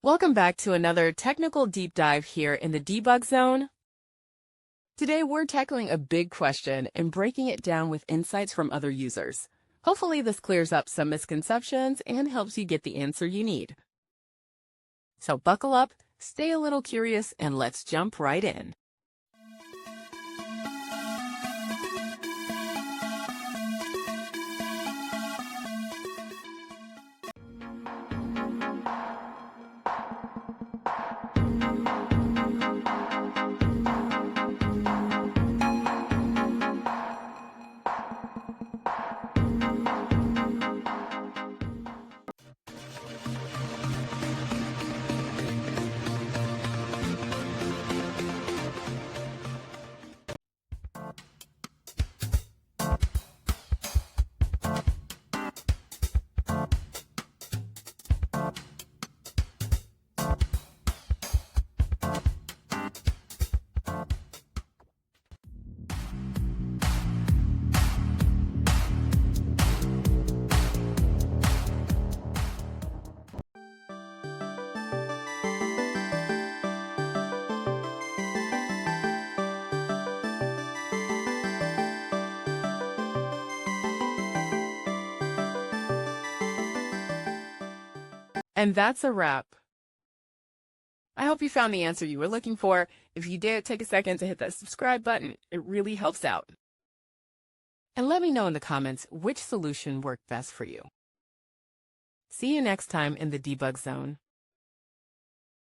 Welcome back to another technical deep dive here in the debug zone. Today we're tackling a big question and breaking it down with insights from other users. Hopefully this clears up some misconceptions and helps you get the answer you need. So buckle up, stay a little curious, and let's jump right in. And that's a wrap. I hope you found the answer you were looking for. If you did, take a second to hit that subscribe button. It really helps out. And let me know in the comments which solution worked best for you. See you next time in the debug zone.